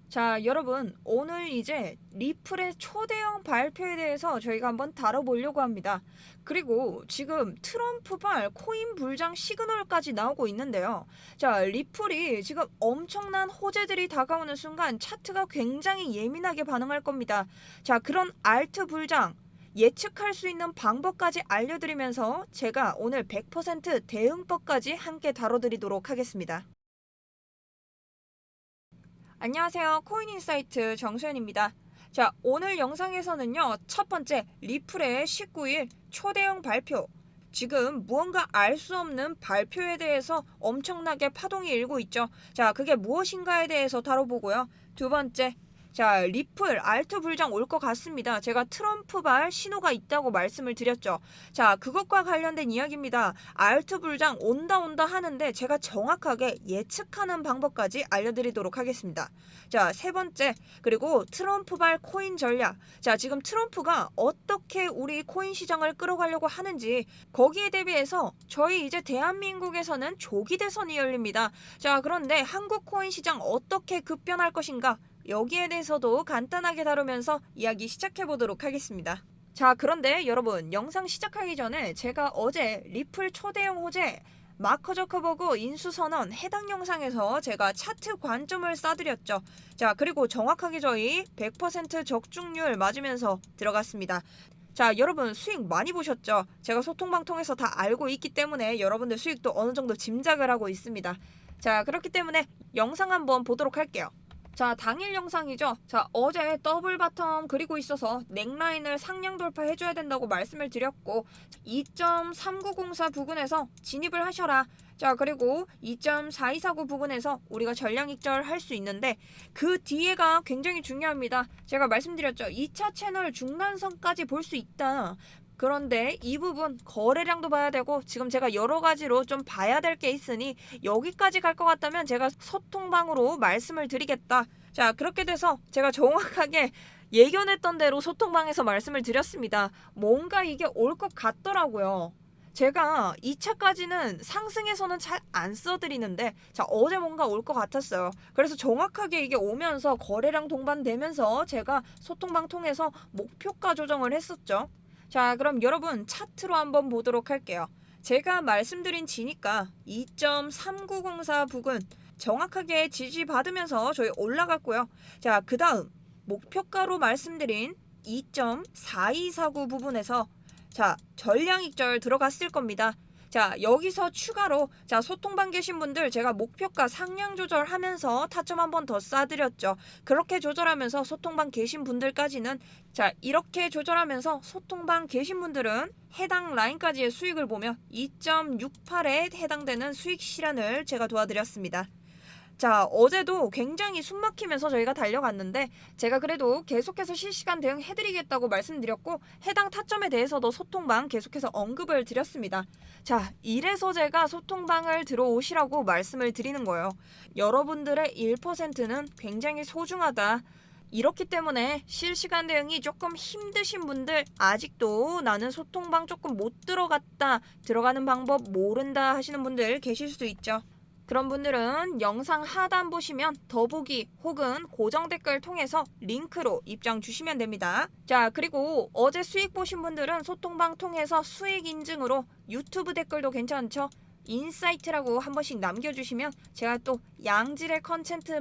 자, 여러분, 오늘 이제 리플의 초대형 발표에 대해서 저희가 한번 다뤄보려고 합니다. 그리고 지금 트럼프발 코인 불장 시그널까지 나오고 있는데요. 자, 리플이 지금 엄청난 호재들이 다가오는 순간 차트가 굉장히 예민하게 반응할 겁니다. 자, 그런 알트 불장 예측할 수 있는 방법까지 알려드리면서 제가 오늘 100% 대응법까지 함께 다뤄드리도록 하겠습니다. 안녕하세요. 코인인사이트 정수현입니다. 자, 오늘 영상에서는요, 첫 번째, 리플의 19일 초대형 발표. 지금 무언가 알 수 없는 발표에 대해서 엄청나게 파동이 일고 있죠. 자, 그게 무엇인가에 대해서 다뤄보고요. 두 번째, 자, 리플 알트 불장 올 것 같습니다. 제가 트럼프발 신호가 있다고 말씀을 드렸죠. 자, 그것과 관련된 이야기입니다. 알트 불장 온다 하는데 제가 정확하게 예측하는 방법까지 알려드리도록 하겠습니다. 자, 세 번째, 그리고 트럼프발 코인 전략. 자, 지금 트럼프가 어떻게 우리 코인 시장을 끌어가려고 하는지 거기에 대비해서 저희 이제 대한민국에서는 조기 대선이 열립니다. 자, 그런데 한국 코인 시장 어떻게 급변할 것인가? 여기에 대해서도 간단하게 다루면서 이야기 시작해 보도록 하겠습니다. 자, 그런데 여러분, 영상 시작하기 전에 제가 어제 리플 초대형 호재 마크 저커버그 인수선언 해당 영상에서 제가 차트 관점을 쏴드렸죠. 자, 그리고 정확하게 저희 100% 적중률 맞으면서 들어갔습니다. 자, 여러분 수익 많이 보셨죠? 제가 소통방 통해서 다 알고 있기 때문에 여러분들 수익도 어느 정도 짐작을 하고 있습니다. 자, 그렇기 때문에 영상 한번 보도록 할게요. 자, 당일 영상이죠. 자, 어제 더블 바텀 그리고 있어서 넥라인을 상향 돌파해줘야 된다고 말씀을 드렸고 2.3904 부근에서 진입을 하셔라. 자, 그리고 2.4249 부근에서 우리가 전량 익절할 수 있는데 그 뒤에가 굉장히 중요합니다. 제가 말씀드렸죠. 2차 채널 중간선까지 볼 수 있다. 그런데 이 부분 거래량도 봐야 되고 지금 제가 여러 가지로 좀 봐야 될 게 있으니 여기까지 갈 것 같다면 제가 소통방으로 말씀을 드리겠다. 자, 그렇게 돼서 제가 정확하게 예견했던 대로 소통방에서 말씀을 드렸습니다. 뭔가 이게 올 것 같더라고요. 제가 2차까지는 상승에서는 잘 안 써드리는데 자, 어제 뭔가 올 것 같았어요. 그래서 정확하게 이게 오면서 거래량 동반되면서 제가 소통방 통해서 목표가 조정을 했었죠. 자, 그럼 여러분 차트로 한번 보도록 할게요. 제가 말씀드린 지니까 2.3904 부근 정확하게 지지받으면서 저희 올라갔고요. 자, 그 다음 목표가로 말씀드린 2.4249 부분에서 자, 전량익절 들어갔을 겁니다. 자, 여기서 추가로 자, 소통방 계신 분들 제가 목표가 상향 조절하면서 타점 한번 더 쏴드렸죠. 그렇게 조절하면서 소통방 계신 분들까지는 자, 이렇게 조절하면서 소통방 계신 분들은 해당 라인까지의 수익을 보며 2.68에 해당되는 수익 실현을 제가 도와드렸습니다. 자, 어제도 굉장히 숨막히면서 저희가 달려갔는데 제가 그래도 계속해서 실시간 대응해드리겠다고 말씀드렸고 해당 타점에 대해서도 소통방 계속해서 언급을 드렸습니다. 자, 이래서 제가 소통방을 들어오시라고 말씀을 드리는 거예요. 여러분들의 1%는 굉장히 소중하다. 이렇기 때문에 실시간 대응이 조금 힘드신 분들 아직도 나는 소통방 조금 못 들어갔다 들어가는 방법 모른다 하시는 분들 계실 수 있죠. 그런 분들은 영상 하단 보시면 더보기 혹은 고정 댓글 통해서 링크로 입장 주시면 됩니다. 자, 그리고 어제 수익 보신 분들은 소통방 통해서 수익 인증으로 유튜브 댓글도 괜찮죠? 인사이트라고 한 번씩 남겨주시면 제가 또 양질의 컨텐츠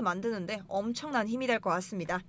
만드는데 엄청난 힘이 될 것 같습니다.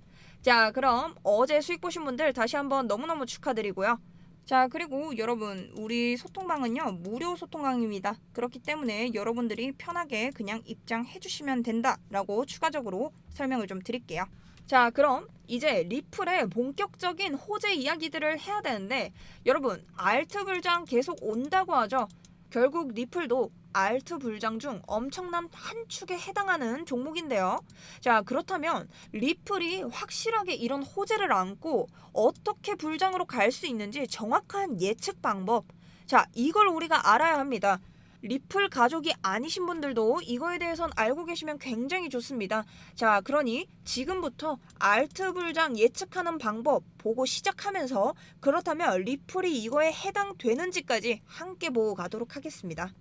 자, 그럼 어제 수익 보신 분들 다시 한번 너무너무 축하드리고요. 자, 그리고 여러분 우리 소통방은요 무료 소통방입니다. 그렇기 때문에 여러분들이 편하게 그냥 입장해 주시면 된다라고 추가적으로 설명을 좀 드릴게요. 자, 그럼 이제 리플의 본격적인 호재 이야기들을 해야 되는데 여러분 알트 불장 계속 온다고 하죠. 결국 리플도 알트 불장 중 엄청난 한 축에 해당하는 종목인데요. 자, 그렇다면 리플이 확실하게 이런 호재를 안고 어떻게 불장으로 갈 수 있는지 정확한 예측 방법. 자, 이걸 우리가 알아야 합니다. 리플 가족이 아니신 분들도 이거에 대해선 알고 계시면 굉장히 좋습니다. 자, 그러니 지금부터 알트 불장 예측하는 방법 보고 시작하면서 그렇다면 리플이 이거에 해당되는지까지 함께 보고 가도록 하겠습니다.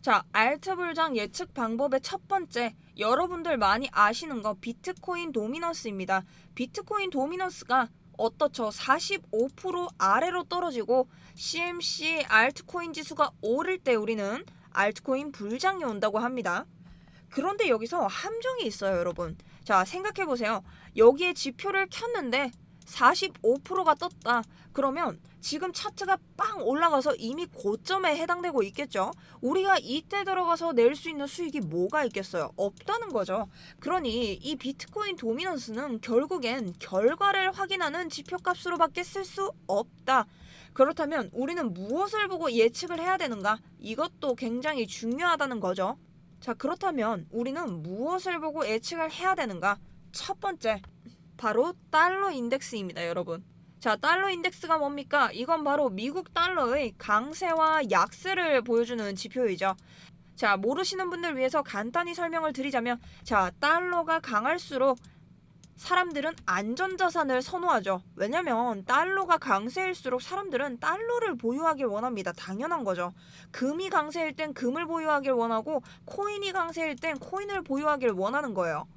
자, 알트 불장 예측 방법의 첫 번째, 여러분들 많이 아시는 거 비트코인 도미넌스입니다. 비트코인 도미넌스가 어떻죠? 45% 아래로 떨어지고 CMC 알트코인 지수가 오를 때 우리는 알트코인 불장이 온다고 합니다. 그런데 여기서 함정이 있어요, 여러분. 자, 생각해보세요. 여기에 지표를 켰는데 45%가 떴다. 그러면 지금 차트가 빵 올라가서 이미 고점에 해당되고 있겠죠. 우리가 이때 들어가서 낼 수 있는 수익이 뭐가 있겠어요? 없다는 거죠. 그러니 이 비트코인 도미넌스는 결국엔 결과를 확인하는 지표값으로밖에 쓸 수 없다. 그렇다면 우리는 무엇을 보고 예측을 해야 되는가? 이것도 굉장히 중요하다는 거죠. 자, 그렇다면 우리는 무엇을 보고 예측을 해야 되는가? 첫 번째, 바로 달러 인덱스입니다, 여러분. 자, 달러 인덱스가 뭡니까? 이건 바로 미국 달러의 강세와 약세를 보여주는 지표이죠. 자, 모르시는 분들 위해서 간단히 설명을 드리자면, 자, 달러가 강할수록 사람들은 안전자산을 선호하죠. 왜냐면 달러가 강세일수록 사람들은 달러를 보유하길 원합니다. 당연한 거죠. 금이 강세일 땐 금을 보유하길 원하고 코인이 강세일 땐 코인을 보유하길 원하는 거예요.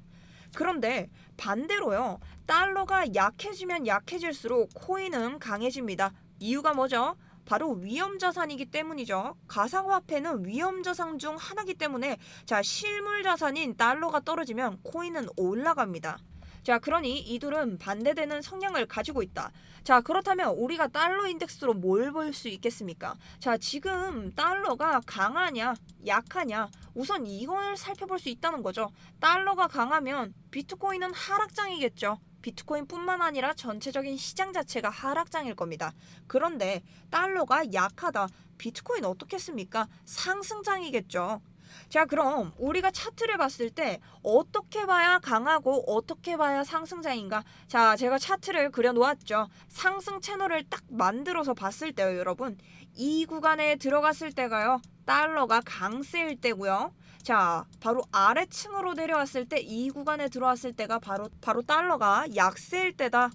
그런데 반대로요. 달러가 약해지면 약해질수록 코인은 강해집니다. 이유가 뭐죠? 바로 위험자산이기 때문이죠. 가상화폐는 위험자산 중 하나이기 때문에 자, 실물자산인 달러가 떨어지면 코인은 올라갑니다. 자, 그러니 이 둘은 반대되는 성향을 가지고 있다. 자, 그렇다면 우리가 달러 인덱스로 뭘 볼 수 있겠습니까? 자, 지금 달러가 강하냐, 약하냐, 우선 이걸 살펴볼 수 있다는 거죠. 달러가 강하면 비트코인은 하락장이겠죠. 비트코인뿐만 아니라 전체적인 시장 자체가 하락장일 겁니다. 그런데 달러가 약하다. 비트코인 어떻겠습니까? 상승장이겠죠. 자, 그럼 우리가 차트를 봤을 때 어떻게 봐야 강하고 어떻게 봐야 상승장인가? 자, 제가 차트를 그려놓았죠. 상승 채널을 딱 만들어서 봤을 때요, 여러분. 이 구간에 들어갔을 때가요, 달러가 강세일 때고요. 자, 바로 아래층으로 내려왔을 때 이 구간에 들어왔을 때가 바로 달러가 약세일 때다.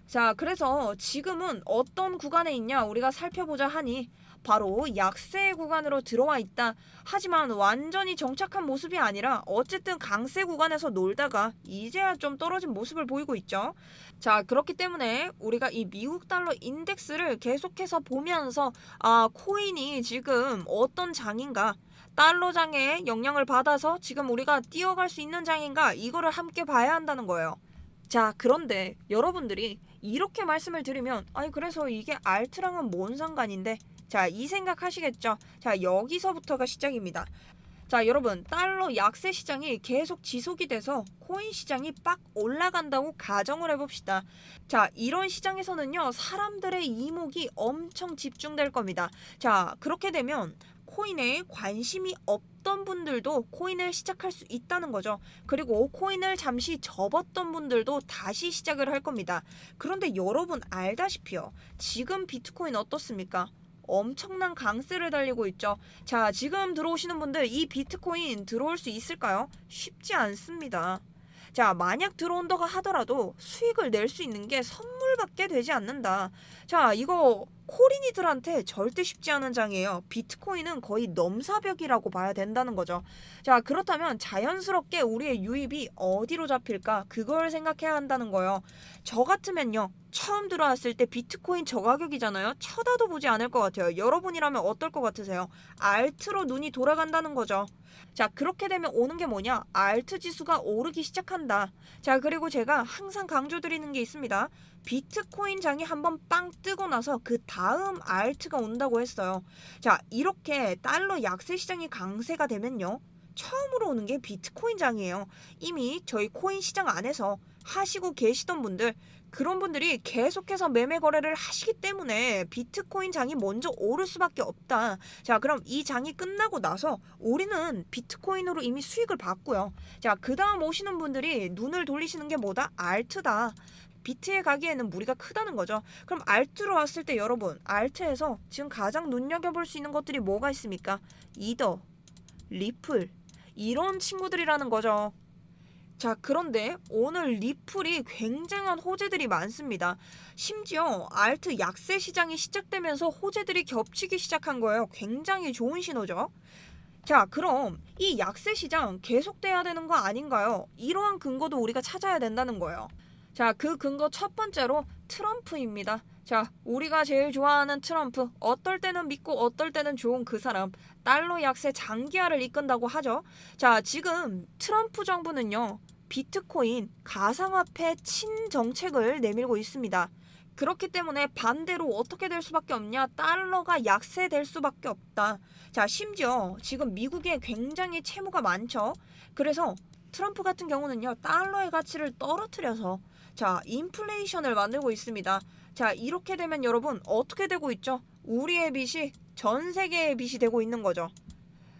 자, 그래서 지금은 어떤 구간에 있냐 우리가 살펴보자 하니 바로 약세 구간으로 들어와 있다. 하지만 완전히 정착한 모습이 아니라 어쨌든 강세 구간에서 놀다가 이제야 좀 떨어진 모습을 보이고 있죠. 자, 그렇기 때문에 우리가 이 미국 달러 인덱스를 계속해서 보면서 코인이 지금 어떤 장인가, 달러 장의 영향을 받아서 지금 우리가 뛰어갈 수 있는 장인가, 이거를 함께 봐야 한다는 거예요. 자, 그런데 여러분들이 이렇게 말씀을 드리면 그래서 이게 알트랑은 뭔 상관인데, 자, 이 생각 하시겠죠. 자, 여기서부터가 시작입니다. 자, 여러분, 달러 약세 시장이 계속 지속이 돼서 코인 시장이 빡 올라간다고 가정을 해봅시다. 자, 이런 시장에서는요, 사람들의 이목이 엄청 집중될 겁니다. 자, 그렇게 되면 코인에 관심이 없던 분들도 코인을 시작할 수 있다는 거죠. 그리고 코인을 잠시 접었던 분들도 다시 시작을 할 겁니다. 그런데 여러분 알다시피요, 지금 비트코인 어떻습니까? 엄청난 강세를 달리고 있죠. 자, 지금 들어오시는 분들 이 비트코인 들어올 수 있을까요? 쉽지 않습니다. 자, 만약 들어온다고 하더라도 수익을 낼 수 있는 게 선물밖에 되지 않는다. 자, 이거 코린이들한테 절대 쉽지 않은 장이에요. 비트코인은 거의 넘사벽이라고 봐야 된다는 거죠. 자, 그렇다면 자연스럽게 우리의 유입이 어디로 잡힐까? 그걸 생각해야 한다는 거예요. 저 같으면요, 처음 들어왔을 때 비트코인 저가격이잖아요. 쳐다도 보지 않을 것 같아요. 여러분이라면 어떨 것 같으세요? 알트로 눈이 돌아간다는 거죠. 자, 그렇게 되면 오는 게 뭐냐? 알트 지수가 오르기 시작한다. 자, 그리고 제가 항상 강조드리는 게 있습니다. 비트코인 장이 한번 빵 뜨고 나서 그 다음 알트가 온다고 했어요. 자, 이렇게 달러 약세 시장이 강세가 되면요, 처음으로 오는 게 비트코인 장이에요. 이미 저희 코인 시장 안에서 하시고 계시던 분들, 그런 분들이 계속해서 매매 거래를 하시기 때문에 비트코인 장이 먼저 오를 수밖에 없다. 자, 그럼 이 장이 끝나고 나서 우리는 비트코인으로 이미 수익을 봤고요. 자, 그 다음 오시는 분들이 눈을 돌리시는 게 뭐다? 알트다. 비트에 가기에는 무리가 크다는 거죠. 그럼 알트로 왔을 때 여러분, 알트에서 지금 가장 눈여겨볼 수 있는 것들이 뭐가 있습니까? 이더, 리플, 이런 친구들이라는 거죠. 자, 그런데 오늘 리플이 굉장한 호재들이 많습니다. 심지어 알트 약세 시장이 시작되면서 호재들이 겹치기 시작한 거예요. 굉장히 좋은 신호죠. 자, 그럼 이 약세 시장 계속돼야 되는 거 아닌가요? 이러한 근거도 우리가 찾아야 된다는 거예요. 자, 그 근거 첫 번째로 트럼프입니다. 자, 우리가 제일 좋아하는 트럼프. 어떨 때는 믿고 어떨 때는 좋은 그 사람. 달러 약세 장기화를 이끈다고 하죠. 자, 지금 트럼프 정부는요. 비트코인 가상화폐 친정책을 내밀고 있습니다. 그렇기 때문에 반대로 어떻게 될 수밖에 없냐? 달러가 약세될 수밖에 없다. 자, 심지어 지금 미국에 굉장히 채무가 많죠. 그래서 트럼프 같은 경우는요, 달러의 가치를 떨어뜨려서 자, 인플레이션을 만들고 있습니다. 자, 이렇게 되면 여러분 어떻게 되고 있죠? 우리의 빚이 전 세계의 빚이 되고 있는 거죠.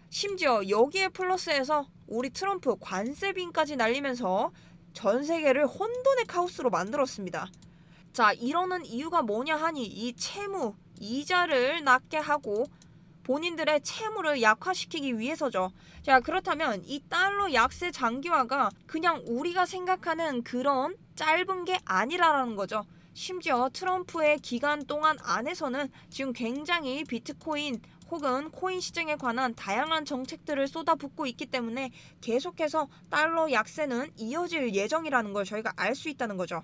심지어 여기에 플러스해서 우리 트럼프 관세빈까지 날리면서 전 세계를 혼돈의 카오스로 만들었습니다. 자, 이러는 이유가 뭐냐 하니 이 채무, 이자를 낮게 하고 본인들의 채무를 약화시키기 위해서죠. 자, 그렇다면 이 달러 약세 장기화가 그냥 우리가 생각하는 그런 짧은 게 아니라는 거죠. 심지어 트럼프의 기간 동안 안에서는 지금 굉장히 비트코인 혹은 코인 시장에 관한 다양한 정책들을 쏟아붓고 있기 때문에 계속해서 달러 약세는 이어질 예정이라는 걸 저희가 알 수 있다는 거죠.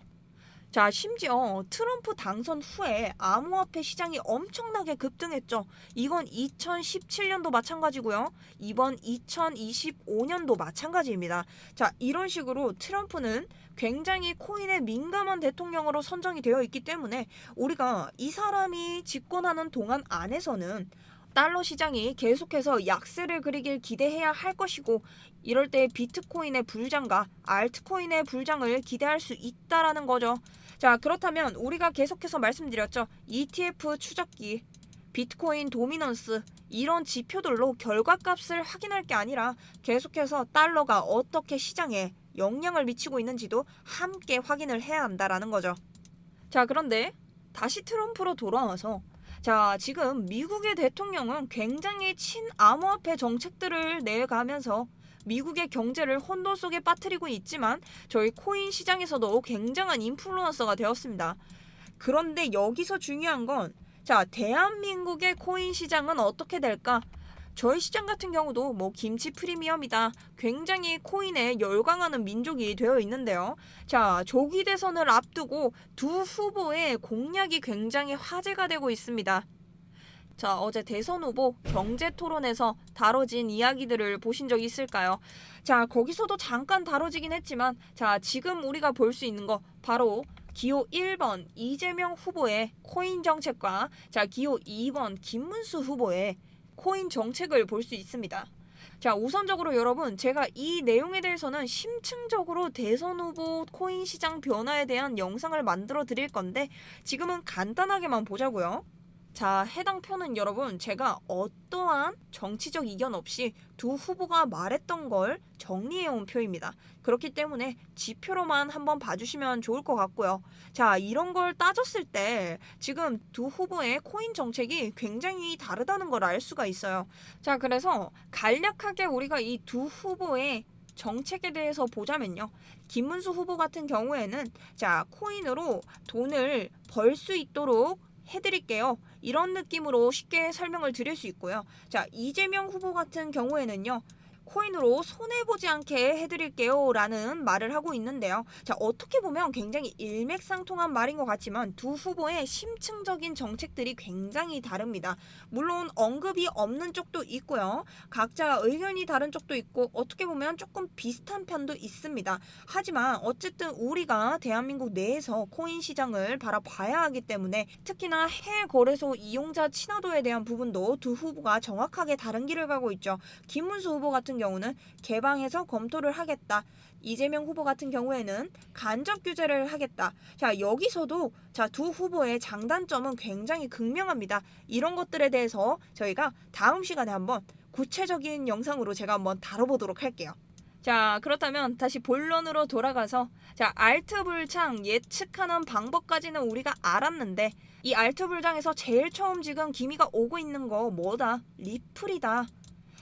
자, 심지어 트럼프 당선 후에 암호화폐 시장이 엄청나게 급등했죠. 이건 2017년도 마찬가지고요. 이번 2025년도 마찬가지입니다. 자, 이런 식으로 트럼프는 굉장히 코인에 민감한 대통령으로 선정이 되어 있기 때문에 우리가 이 사람이 집권하는 동안 안에서는 달러 시장이 계속해서 약세를 그리길 기대해야 할 것이고, 이럴 때 비트코인의 불장과 알트코인의 불장을 기대할 수 있다라는 거죠. 자, 그렇다면 우리가 계속해서 말씀드렸죠. ETF 추적기, 비트코인 도미넌스, 이런 지표들로 결과값을 확인할 게 아니라 계속해서 달러가 어떻게 시장에 영향을 미치고 있는지도 함께 확인을 해야 한다라는 거죠. 자, 그런데 다시 트럼프로 돌아와서 자, 지금 미국의 대통령은 굉장히 친암호화폐 정책들을 내가면서 미국의 경제를 혼돈 속에 빠뜨리고 있지만 저희 코인 시장에서도 굉장한 인플루언서가 되었습니다. 그런데 여기서 중요한 건 자, 대한민국의 코인 시장은 어떻게 될까? 저희 시장 같은 경우도 뭐 김치 프리미엄이다. 굉장히 코인에 열광하는 민족이 되어 있는데요. 자, 조기 대선을 앞두고 두 후보의 공약이 굉장히 화제가 되고 있습니다. 자, 어제 대선 후보 경제 토론에서 다뤄진 이야기들을 보신 적 있을까요? 자, 거기서도 잠깐 다뤄지긴 했지만 자, 지금 우리가 볼 수 있는 거 바로 기호 1번 이재명 후보의 코인 정책과 자, 기호 2번 김문수 후보의 코인 정책을 볼 수 있습니다. 자, 우선적으로 여러분 제가 이 내용에 대해서는 심층적으로 대선 후보 코인 시장 변화에 대한 영상을 만들어 드릴 건데 지금은 간단하게만 보자고요. 자, 해당 표는 여러분 제가 어떠한 정치적 이견 없이 두 후보가 말했던 걸 정리해온 표입니다. 그렇기 때문에 지표로만 한번 봐주시면 좋을 것 같고요. 자, 이런 걸 따졌을 때 지금 두 후보의 코인 정책이 굉장히 다르다는 걸 알 수가 있어요. 자, 그래서 간략하게 우리가 이 두 후보의 정책에 대해서 보자면요. 김문수 후보 같은 경우에는 자, 코인으로 돈을 벌 수 있도록 해드릴게요. 이런 느낌으로 쉽게 설명을 드릴 수 있고요. 자, 이재명 후보 같은 경우에는요. 코인으로 손해보지 않게 해드릴게요 라는 말을 하고 있는데요. 자, 어떻게 보면 굉장히 일맥상통한 말인 것 같지만 두 후보의 심층적인 정책들이 굉장히 다릅니다. 물론 언급이 없는 쪽도 있고요. 각자 의견이 다른 쪽도 있고 어떻게 보면 조금 비슷한 편도 있습니다. 하지만 어쨌든 우리가 대한민국 내에서 코인 시장을 바라봐야 하기 때문에 특히나 해외 거래소 이용자 친화도에 대한 부분도 두 후보가 정확하게 다른 길을 가고 있죠. 김문수 후보 같은 경우는 개방해서 검토를 하겠다. 이재명 후보 같은 경우에는 간접 규제를 하겠다. 자, 여기서도 자, 두 후보의 장단점은 굉장히 극명합니다. 이런 것들에 대해서 저희가 다음 시간에 한번 구체적인 영상으로 제가 한번 다뤄보도록 할게요. 자, 그렇다면 다시 본론으로 돌아가서 자, 알트 불장 예측하는 방법까지는 우리가 알았는데 이 알트 불장에서 제일 처음 지금 기미가 오고 있는 거 뭐다? 리플이다.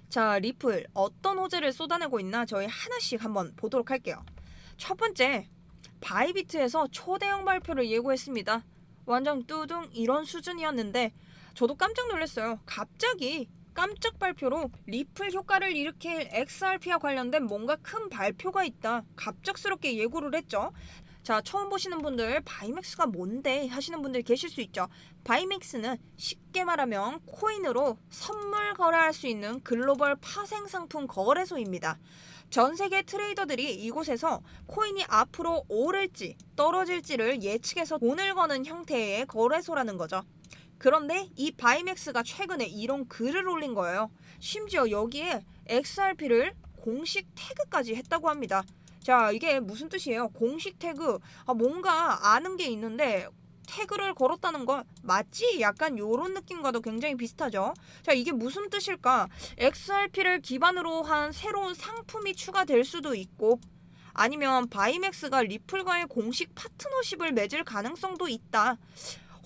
자, 리플 어떤 호재를 쏟아내고 있나 저희 하나씩 한번 보도록 할게요. 첫 번째, 바이비트에서 초대형 발표를 예고했습니다. 완전 뚜둥 이런 수준이었는데 저도 깜짝 놀랐어요. 갑자기 깜짝 발표로 리플 효과를 일으킬 XRP와 관련된 뭔가 큰 발표가 있다. 갑작스럽게 예고를 했죠. 자, 처음 보시는 분들 바이맥스가 뭔데 하시는 분들 계실 수 있죠. 바이맥스는 쉽게 말하면 코인으로 선물 거래할 수 있는 글로벌 파생 상품 거래소입니다. 전 세계 트레이더들이 이곳에서 코인이 앞으로 오를지 떨어질지를 예측해서 돈을 거는 형태의 거래소라는 거죠. 그런데 이 바이맥스가 최근에 이런 글을 올린 거예요. 심지어 여기에 XRP를 공식 태그까지 했다고 합니다. 자, 이게 무슨 뜻이에요? 공식 태그. 뭔가 아는 게 있는데 태그를 걸었다는 건 맞지? 약간 요런 느낌과도 굉장히 비슷하죠. 자, 이게 무슨 뜻일까? XRP를 기반으로 한 새로운 상품이 추가될 수도 있고, 아니면 바이맥스가 리플과의 공식 파트너십을 맺을 가능성도 있다.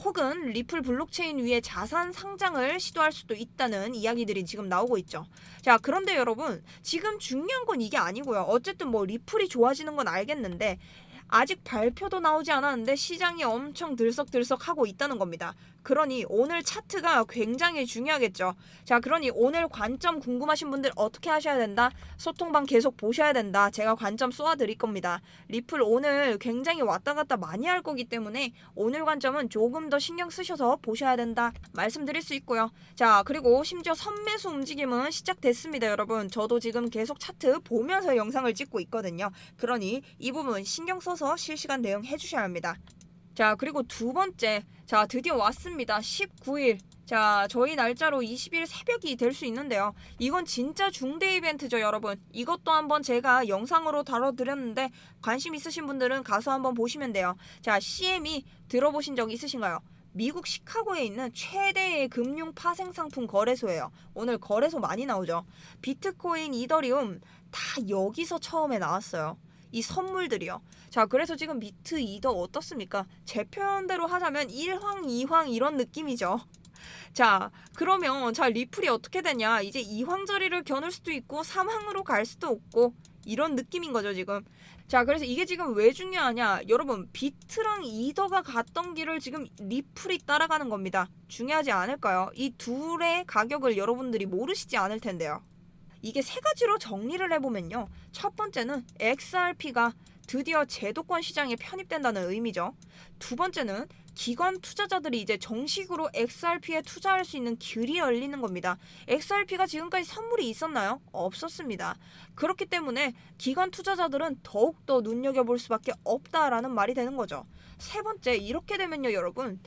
혹은 리플 블록체인 위에 자산 상장을 시도할 수도 있다는 이야기들이 지금 나오고 있죠. 자, 그런데 여러분, 지금 중요한 건 이게 아니고요. 어쨌든 뭐 리플이 좋아지는 건 알겠는데 아직 발표도 나오지 않았는데 시장이 엄청 들썩들썩하고 있다는 겁니다. 그러니 오늘 차트가 굉장히 중요하겠죠. 자, 그러니 오늘 관점 궁금하신 분들 어떻게 하셔야 된다? 소통방 계속 보셔야 된다. 제가 관점 쏘아드릴 겁니다. 리플 오늘 굉장히 왔다 갔다 많이 할 거기 때문에 오늘 관점은 조금 더 신경 쓰셔서 보셔야 된다. 말씀드릴 수 있고요. 자, 그리고 심지어 선매수 움직임은 시작됐습니다, 여러분. 저도 지금 계속 차트 보면서 영상을 찍고 있거든요. 그러니 이 부분 신경 써서 실시간 대응해 주셔야 합니다. 자, 그리고 두 번째. 자, 드디어 왔습니다. 19일. 자, 저희 날짜로 20일 새벽이 될 수 있는데요. 이건 진짜 중대 이벤트죠, 여러분. 이것도 한번 제가 영상으로 다뤄드렸는데 관심 있으신 분들은 가서 한번 보시면 돼요. 자, CME 들어보신 적 있으신가요? 미국 시카고에 있는 최대의 금융 파생 상품 거래소예요. 오늘 거래소 많이 나오죠. 비트코인, 이더리움 다 여기서 처음에 나왔어요. 이 선물들이요. 자, 그래서 지금 비트 이더 어떻습니까? 제 표현대로 하자면 1황, 2황 이런 느낌이죠. 자, 그러면 리플이 어떻게 되냐? 이제 2황 자리를 겨눌 수도 있고 3황으로 갈 수도 없고 이런 느낌인 거죠, 지금. 자, 그래서 이게 지금 왜 중요하냐? 여러분, 비트랑 이더가 갔던 길을 지금 리플이 따라가는 겁니다. 중요하지 않을까요? 이 둘의 가격을 여러분들이 모르시지 않을 텐데요. 이게 세 가지로 정리를 해보면요. 첫 번째는 XRP가 드디어 제도권 시장에 편입된다는 의미죠. 두 번째는 기관 투자자들이 이제 정식으로 XRP에 투자할 수 있는 길이 열리는 겁니다. XRP가 지금까지 선물이 있었나요? 없었습니다. 그렇기 때문에 기관 투자자들은 더욱더 눈여겨볼 수밖에 없다라는 말이 되는 거죠. 세 번째, 이렇게 되면요, 여러분.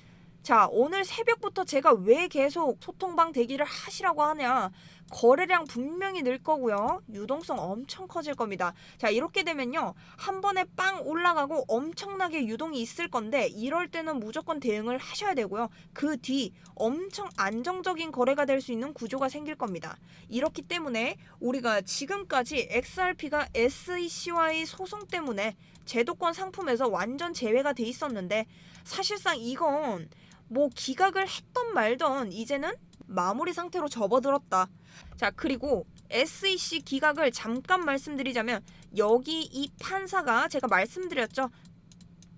자, 오늘 새벽부터 제가 왜 계속 소통방 대기를 하시라고 하냐. 거래량 분명히 늘 거고요. 유동성 엄청 커질 겁니다. 자, 이렇게 되면요. 한 번에 빵 올라가고 엄청나게 유동이 있을 건데 이럴 때는 무조건 대응을 하셔야 되고요. 그 뒤 엄청 안정적인 거래가 될 수 있는 구조가 생길 겁니다. 이렇기 때문에 우리가 지금까지 XRP가 SEC와의 소송 때문에 제도권 상품에서 완전 제외가 돼 있었는데 사실상 이건 뭐 기각을 했던 말던 이제는 마무리 상태로 접어들었다. 자, 그리고 SEC 기각을 잠깐 말씀드리자면 여기 이 판사가 제가 말씀드렸죠.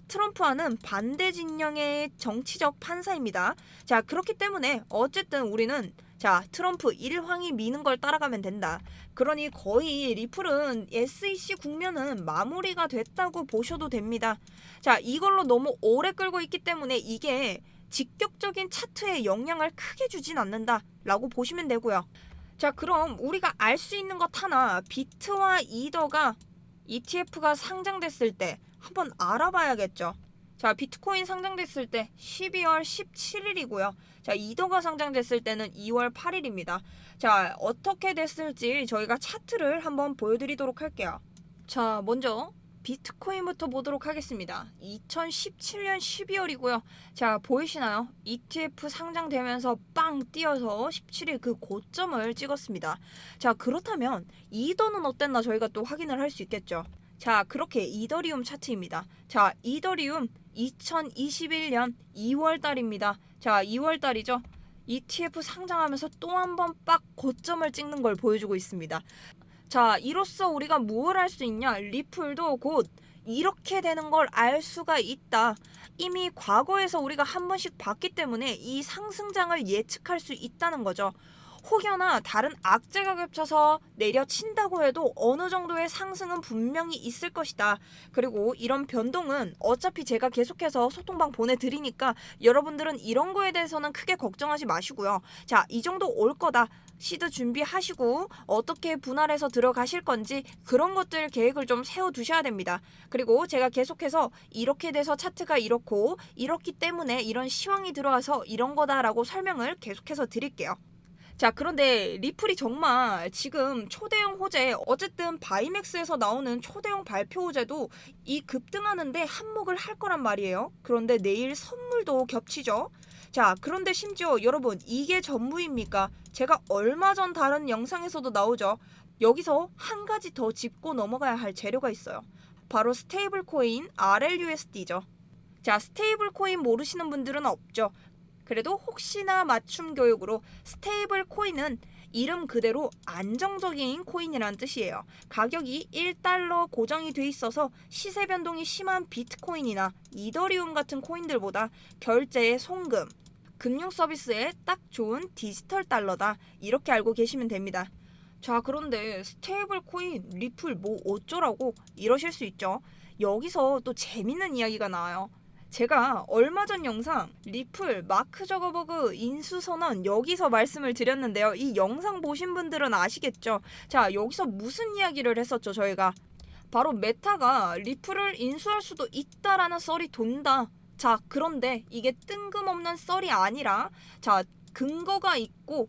트럼프와는 반대 진영의 정치적 판사입니다. 자, 그렇기 때문에 어쨌든 우리는 트럼프 1황이 미는 걸 따라가면 된다. 그러니 거의 리플은 SEC 국면은 마무리가 됐다고 보셔도 됩니다. 자, 이걸로 너무 오래 끌고 있기 때문에 이게 직격적인 차트에 영향을 크게 주진 않는다라고 보시면 되고요. 자, 그럼 우리가 알 수 있는 것 하나, 비트와 이더가 ETF가 상장됐을 때 한번 알아봐야겠죠. 자, 비트코인 상장됐을 때 12월 17일이고요. 자, 이더가 상장됐을 때는 2월 8일입니다. 자, 어떻게 됐을지 저희가 차트를 한번 보여드리도록 할게요. 자, 먼저 비트코인부터 보도록 하겠습니다. 2017년 12월이고요. 자, 보이시나요? ETF 상장되면서 빵 뛰어서 17일 그 고점을 찍었습니다. 자, 그렇다면 이더는 어땠나 저희가 또 확인을 할 수 있겠죠. 자, 그렇게 이더리움 차트입니다. 자, 이더리움 2021년 2월 달입니다. 자, 2월 달이죠. ETF 상장하면서 또 한 번 빡 고점을 찍는 걸 보여주고 있습니다. 자, 이로써 우리가 무엇을 할 수 있냐? 리플도 곧 이렇게 되는 걸 알 수가 있다. 이미 과거에서 우리가 한 번씩 봤기 때문에 이 상승장을 예측할 수 있다는 거죠. 혹여나 다른 악재가 겹쳐서 내려친다고 해도 어느 정도의 상승은 분명히 있을 것이다. 그리고 이런 변동은 어차피 제가 계속해서 소통방 보내드리니까 여러분들은 이런 거에 대해서는 크게 걱정하지 마시고요. 자, 이 정도 올 거다. 시드 준비하시고 어떻게 분할해서 들어가실 건지 그런 것들 계획을 좀 세워두셔야 됩니다. 그리고 제가 계속해서 이렇게 돼서 차트가 이렇고 이렇기 때문에 이런 시황이 들어와서 이런 거다라고 설명을 계속해서 드릴게요. 자, 그런데 리플이 정말 지금 초대형 호재, 어쨌든 바이맥스에서 나오는 초대형 발표 호재도 이 급등하는데 한몫을 할 거란 말이에요. 그런데 내일 선물도 겹치죠. 자, 그런데 심지어 여러분, 이게 전부입니까? 제가 얼마 전 다른 영상에서도 나오죠. 여기서 한 가지 더 짚고 넘어가야 할 재료가 있어요. 바로 스테이블 코인 RLUSD죠. 자, 스테이블 코인 모르시는 분들은 없죠. 그래도 혹시나 맞춤 교육으로 스테이블 코인은 이름 그대로 안정적인 코인이란 뜻이에요. 가격이 1달러 고정이 돼 있어서 시세 변동이 심한 비트코인이나 이더리움 같은 코인들보다 결제에 송금, 금융 서비스에 딱 좋은 디지털 달러다. 이렇게 알고 계시면 됩니다. 자, 그런데 스테이블 코인, 리플 뭐 어쩌라고 이러실 수 있죠. 여기서 또 재밌는 이야기가 나와요. 제가 얼마 전 영상 리플 마크 저거버그 인수선언 여기서 말씀을 드렸는데요. 이 영상 보신 분들은 아시겠죠? 자, 여기서 무슨 이야기를 했었죠, 저희가? 바로 메타가 리플을 인수할 수도 있다라는 썰이 돈다. 자, 그런데 이게 뜬금없는 썰이 아니라 자, 근거가 있고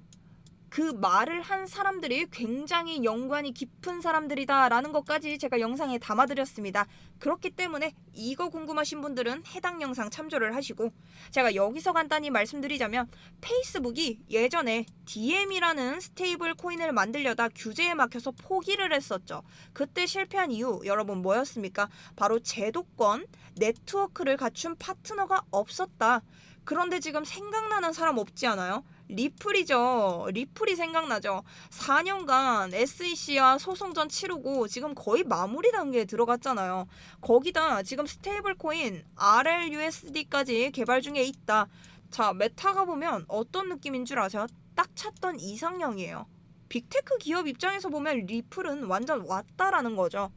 그 말을 한 사람들이 굉장히 연관이 깊은 사람들이다라는 것까지 제가 영상에 담아드렸습니다. 그렇기 때문에 이거 궁금하신 분들은 해당 영상 참조를 하시고, 제가 여기서 간단히 말씀드리자면 페이스북이 예전에 DM이라는 스테이블 코인을 만들려다 규제에 막혀서 포기를 했었죠. 그때 실패한 이유 여러분 뭐였습니까? 바로 제도권, 네트워크를 갖춘 파트너가 없었다. 그런데 지금 생각나는 사람 없지 않아요? 리플이죠. 리플이 생각나죠. 4년간 SEC와 소송전 치르고 지금 거의 마무리 단계에 들어갔잖아요. 거기다 지금 스테이블 코인 RLUSD까지 개발 중에 있다. 자, 메타가 보면 어떤 느낌인 줄 아세요? 딱 찾던 이상형이에요. 빅테크 기업 입장에서 보면 리플은 완전 왔다라는 거죠.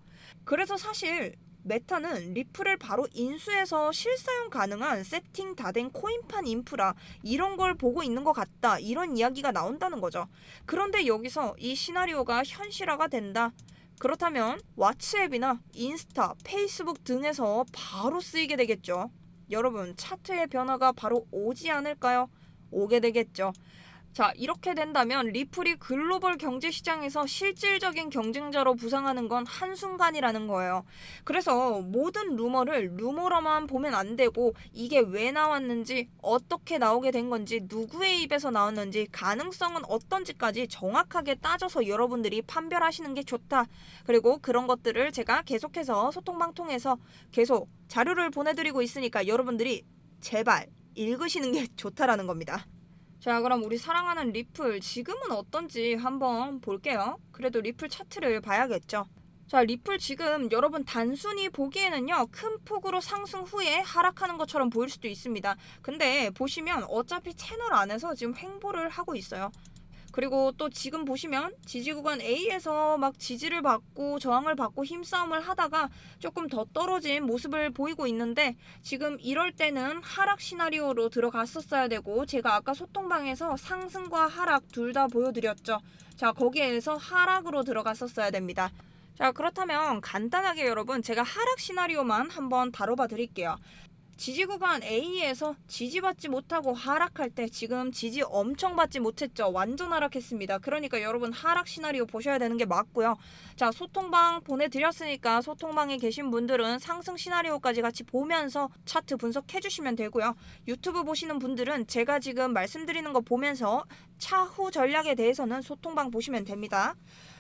그래서 사실 메타는 리플을 바로 인수해서 실사용 가능한 세팅 다 된 코인판 인프라 이런 걸 보고 있는 것 같다, 이런 이야기가 나온다는 거죠. 그런데 여기서 이 시나리오가 현실화가 된다. 그렇다면 왓츠앱이나 인스타, 페이스북 등에서 바로 쓰이게 되겠죠. 여러분, 차트의 변화가 바로 오지 않을까요? 오게 되겠죠. 자, 이렇게 된다면 리플이 글로벌 경제 시장에서 실질적인 경쟁자로 부상하는 건 한순간이라는 거예요. 그래서 모든 루머를 루머로만 보면 안 되고 이게 왜 나왔는지, 어떻게 나오게 된 건지, 누구의 입에서 나왔는지, 가능성은 어떤지까지 정확하게 따져서 여러분들이 판별하시는 게 좋다. 그리고 그런 것들을 제가 계속해서 소통방 통해서 계속 자료를 보내드리고 있으니까 여러분들이 제발 읽으시는 게 좋다라는 겁니다. 자, 그럼 우리 사랑하는 리플 지금은 어떤지 한번 볼게요. 그래도 리플 차트를 봐야겠죠. 자, 리플 지금 여러분 단순히 보기에는요, 큰 폭으로 상승 후에 하락하는 것처럼 보일 수도 있습니다. 근데 보시면 어차피 채널 안에서 지금 횡보를 하고 있어요. 그리고 또 지금 보시면 지지구간 A에서 막 지지를 받고 저항을 받고 힘싸움을 하다가 조금 더 떨어진 모습을 보이고 있는데, 지금 이럴 때는 하락 시나리오로 들어갔었어야 되고, 제가 아까 소통방에서 상승과 하락 둘 다 보여드렸죠. 자, 거기에서 하락으로 들어갔었어야 됩니다. 자, 그렇다면 간단하게 여러분 제가 하락 시나리오만 한번 다뤄봐 드릴게요. 지지구간 A에서 지지받지 못하고 하락할 때 지금 지지 엄청 받지 못했죠. 완전 하락했습니다. 그러니까 여러분 하락 시나리오 보셔야 되는 게 맞고요. 자, 소통방 보내드렸으니까 소통방에 계신 분들은 상승 시나리오까지 같이 보면서 차트 분석해 주시면 되고요. 유튜브 보시는 분들은 제가 지금 말씀드리는 거 보면서 차후 전략에 대해서는 소통방 보시면 됩니다.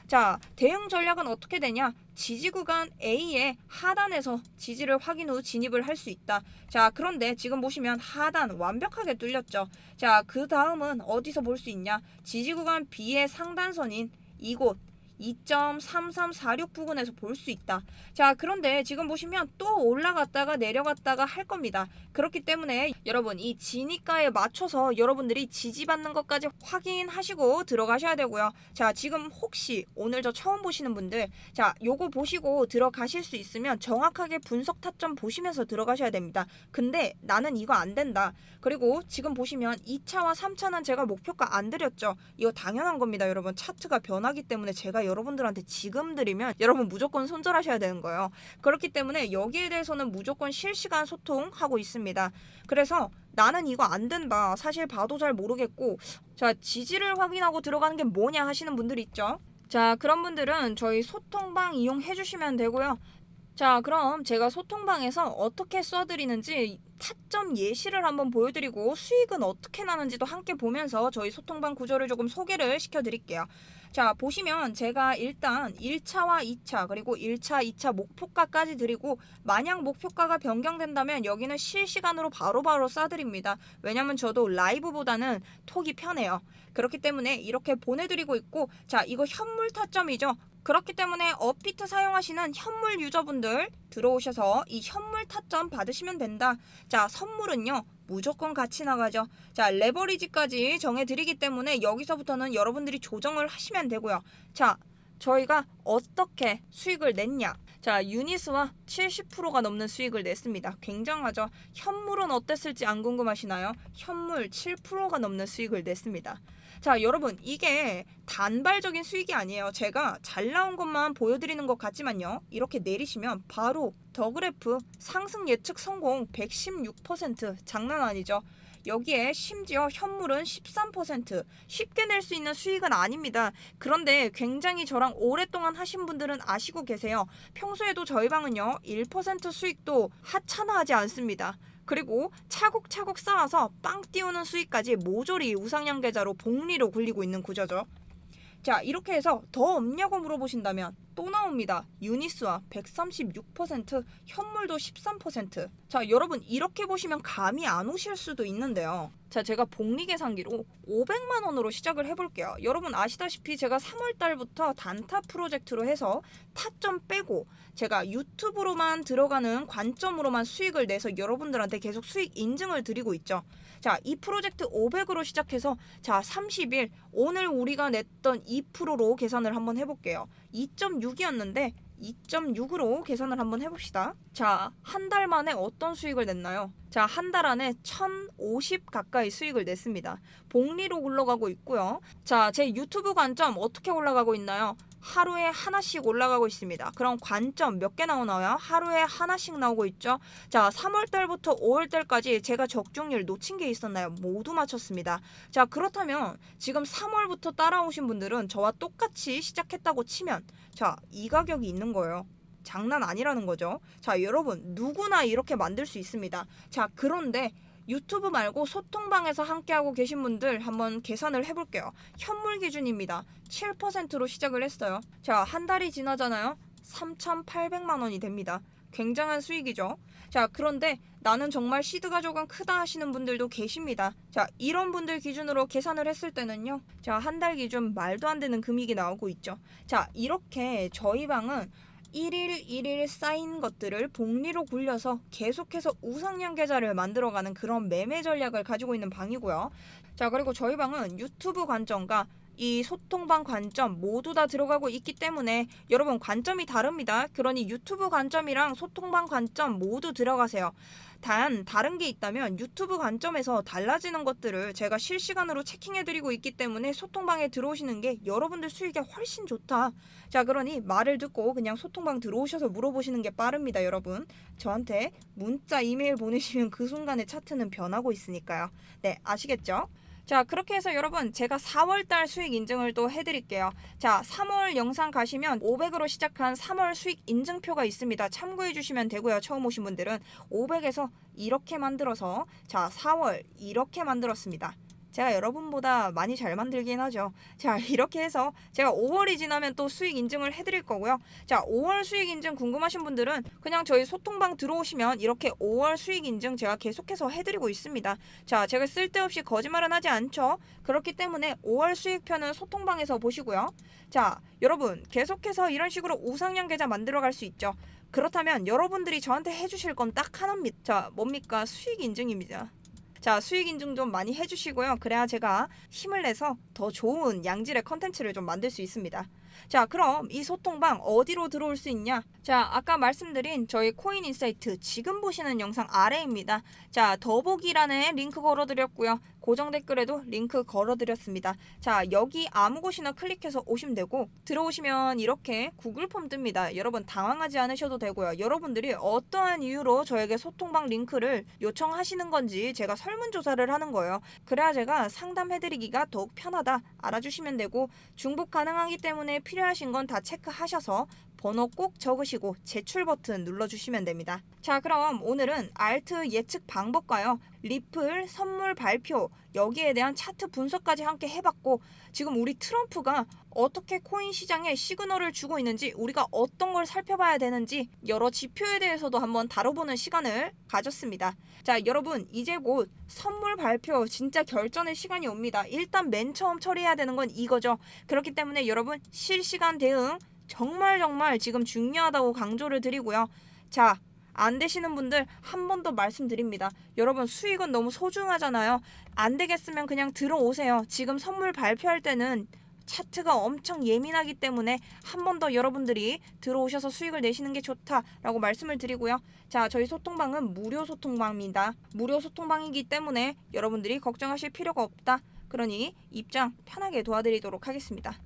자, 대응 전략은 어떻게 되냐? 지지 구간 A의 하단에서 지지를 확인 후 진입을 할 수 있다. 자, 그런데 지금 보시면 하단 완벽하게 뚫렸죠. 자, 그 다음은 어디서 볼 수 있냐? 지지 구간 B의 상단선인 이곳, 2.3346 부근에서 볼 수 있다. 자, 그런데 지금 보시면 또 올라갔다가 내려갔다가 할 겁니다. 그렇기 때문에 여러분 이 진입가에 맞춰서 여러분들이 지지받는 것까지 확인하시고 들어가셔야 되고요. 자, 지금 혹시 오늘 저 처음 보시는 분들, 자, 요거 보시고 들어가실 수 있으면 정확하게 분석 타점 보시면서 들어가셔야 됩니다. 근데 나는 이거 안 된다. 그리고 지금 보시면 2차와 3차는 제가 목표가 안 드렸죠. 이거 당연한 겁니다, 여러분. 차트가 변하기 때문에 제가 여러분들한테 지금 드리면 여러분 무조건 손절하셔야 되는 거예요. 그렇기 때문에 여기에 대해서는 무조건 실시간 소통하고 있습니다. 그래서 나는 이거 안 된다. 사실 봐도 잘 모르겠고, 자, 지지를 확인하고 들어가는 게 뭐냐 하시는 분들 있죠. 자, 그런 분들은 저희 소통방 이용해 주시면 되고요. 자, 그럼 제가 소통방에서 어떻게 써드리는지 타점 예시를 한번 보여드리고 수익은 어떻게 나는지도 함께 보면서 저희 소통방 구조를 조금 소개를 시켜드릴게요. 자, 보시면 제가 일단 1차와 2차 그리고 1차, 2차 목표가까지 드리고 만약 목표가가 변경된다면 여기는 실시간으로 바로바로 쏴드립니다. 왜냐면 저도 라이브보다는 톡이 편해요. 그렇기 때문에 이렇게 보내드리고 있고, 자, 이거 현물 타점이죠. 그렇기 때문에 업비트 사용하시는 현물 유저분들 들어오셔서 이 현물 타점 받으시면 된다. 자, 선물은요 무조건 같이 나가죠. 자, 레버리지까지 정해드리기 때문에 여기서부터는 여러분들이 조정을 하시면 되고요. 자, 저희가 어떻게 수익을 냈냐. 자, 유니스와 70%가 넘는 수익을 냈습니다. 굉장하죠. 현물은 어땠을지 안 궁금하시나요? 현물 7%가 넘는 수익을 냈습니다. 자, 여러분 이게 단발적인 수익이 아니에요. 제가 잘 나온 것만 보여드리는 것 같지만요. 이렇게 내리시면 바로 더 그래프 상승 예측 성공 116%. 장난 아니죠. 여기에 심지어 현물은 13%. 쉽게 낼 수 있는 수익은 아닙니다. 그런데 굉장히 저랑 오랫동안 하신 분들은 아시고 계세요. 평소에도 저희 방은요 1% 수익도 하찮아하지 않습니다. 그리고 차곡차곡 쌓아서 빵 띄우는 수익까지 모조리 우상향 계좌로 복리로 굴리고 있는 구조죠. 자, 이렇게 해서 더 없냐고 물어보신다면 또 나옵니다. 유니스와 136%, 현물도 13%. 자, 여러분 이렇게 보시면 감이 안 오실 수도 있는데요. 자, 제가 복리 계산기로 500만 원으로 시작을 해볼게요. 여러분 아시다시피 제가 3월 달부터 단타 프로젝트로 해서 타점 빼고 제가 유튜브로만 들어가는 관점으로만 수익을 내서 여러분들한테 계속 수익 인증을 드리고 있죠. 자, 이 프로젝트 500으로 시작해서 자 30일 오늘 우리가 냈던 2%로 계산을 한번 해볼게요. 2.6이었는데 2.6으로 계산을 한번 해봅시다. 자, 한 달 만에 어떤 수익을 냈나요? 자, 한 달 안에 1050 가까이 수익을 냈습니다. 복리로 올라가고 있고요. 자, 제 유튜브 관점 어떻게 올라가고 있나요? 하루에 하나씩 올라가고 있습니다. 그럼 관점 몇 개 나오나요? 하루에 하나씩 나오고 있죠. 자, 3월 달부터 5월 달까지 제가 적중률 놓친 게 있었나요? 모두 맞췄습니다. 자, 그렇다면 지금 3월부터 따라오신 분들은 저와 똑같이 시작했다고 치면 자, 이 가격이 있는 거예요. 장난 아니라는 거죠. 자, 여러분 누구나 이렇게 만들 수 있습니다. 자, 그런데 유튜브 말고 소통방에서 함께하고 계신 분들 한번 계산을 해볼게요. 현물 기준입니다. 7%로 시작을 했어요. 자, 한 달이 지나잖아요. 3,800만 원이 됩니다. 굉장한 수익이죠. 자, 그런데 나는 정말 시드가 조금 크다 하시는 분들도 계십니다. 자, 이런 분들 기준으로 계산을 했을 때는요. 자, 한 달 기준 말도 안 되는 금액이 나오고 있죠. 자, 이렇게 저희 방은 1일 1일 쌓인 것들을 복리로 굴려서 계속해서 우상향 계좌를 만들어가는 그런 매매 전략을 가지고 있는 방이고요. 자, 그리고 저희 방은 유튜브 관점과 이 소통방 관점 모두 다 들어가고 있기 때문에 여러분 관점이 다릅니다. 그러니 유튜브 관점이랑 소통방 관점 모두 들어가세요. 단 다른 게 있다면 유튜브 관점에서 달라지는 것들을 제가 실시간으로 체킹해드리고 있기 때문에 소통방에 들어오시는 게 여러분들 수익에 훨씬 좋다. 자, 그러니 말을 듣고 그냥 소통방 들어오셔서 물어보시는 게 빠릅니다, 여러분. 저한테 문자, 이메일 보내시면 그 순간에 차트는 변하고 있으니까요. 네, 아시겠죠? 자, 그렇게 해서 여러분 제가 4월달 수익 인증을 또 해드릴게요. 자, 3월 영상 가시면 500으로 시작한 3월 수익 인증표가 있습니다. 참고해 주시면 되고요. 처음 오신 분들은 500에서 이렇게 만들어서 자 4월 이렇게 만들었습니다. 제가 여러분보다 많이 잘 만들긴 하죠. 자, 이렇게 해서 제가 5월이 지나면 또 수익 인증을 해드릴 거고요. 자, 5월 수익 인증 궁금하신 분들은 그냥 저희 소통방 들어오시면 이렇게 5월 수익 인증 제가 계속해서 해드리고 있습니다. 자, 제가 쓸데없이 거짓말은 하지 않죠. 그렇기 때문에 5월 수익표는 소통방에서 보시고요. 자, 여러분 계속해서 이런 식으로 우상향 계좌 만들어갈 수 있죠. 그렇다면 여러분들이 저한테 해주실 건 딱 하나입니다. 자, 뭡니까? 수익 인증입니다. 자, 수익 인증 좀 많이 해주시고요. 그래야 제가 힘을 내서 더 좋은 양질의 컨텐츠를 좀 만들 수 있습니다. 자, 그럼 이 소통방 어디로 들어올 수 있냐? 자, 아까 말씀드린 저희 코인인사이트 지금 보시는 영상 아래입니다. 자, 더보기란에 링크 걸어드렸고요. 고정 댓글에도 링크 걸어드렸습니다. 자, 여기 아무 곳이나 클릭해서 오시면 되고 들어오시면 이렇게 구글 폼 뜹니다. 여러분 당황하지 않으셔도 되고요. 여러분들이 어떠한 이유로 저에게 소통방 링크를 요청하시는 건지 제가 설문조사를 하는 거예요. 그래야 제가 상담해드리기가 더욱 편하다 알아주시면 되고 중복 가능하기 때문에 필요하신 건 다 체크하셔서 번호 꼭 적으시고 제출 버튼 눌러주시면 됩니다. 자, 그럼 오늘은 알트 예측 방법과요. 리플 선물 발표 여기에 대한 차트 분석까지 함께 해봤고 지금 우리 트럼프가 어떻게 코인 시장에 시그널을 주고 있는지 우리가 어떤 걸 살펴봐야 되는지 여러 지표에 대해서도 한번 다뤄보는 시간을 가졌습니다. 자, 여러분 이제 곧 선물 발표 진짜 결전의 시간이 옵니다. 일단 맨 처음 처리해야 되는 건 이거죠. 그렇기 때문에 여러분 실시간 대응 정말 지금 중요하다고 강조를 드리고요. 자, 안 되시는 분들 한 번 더 말씀드립니다. 여러분 수익은 너무 소중하잖아요. 안 되겠으면 그냥 들어오세요. 지금 선물 발표할 때는 차트가 엄청 예민하기 때문에 한 번 더 여러분들이 들어오셔서 수익을 내시는 게 좋다라고 말씀을 드리고요. 자, 저희 소통방은 무료 소통방입니다. 무료 소통방이기 때문에 여러분들이 걱정하실 필요가 없다. 그러니 입장 편하게 도와드리도록 하겠습니다.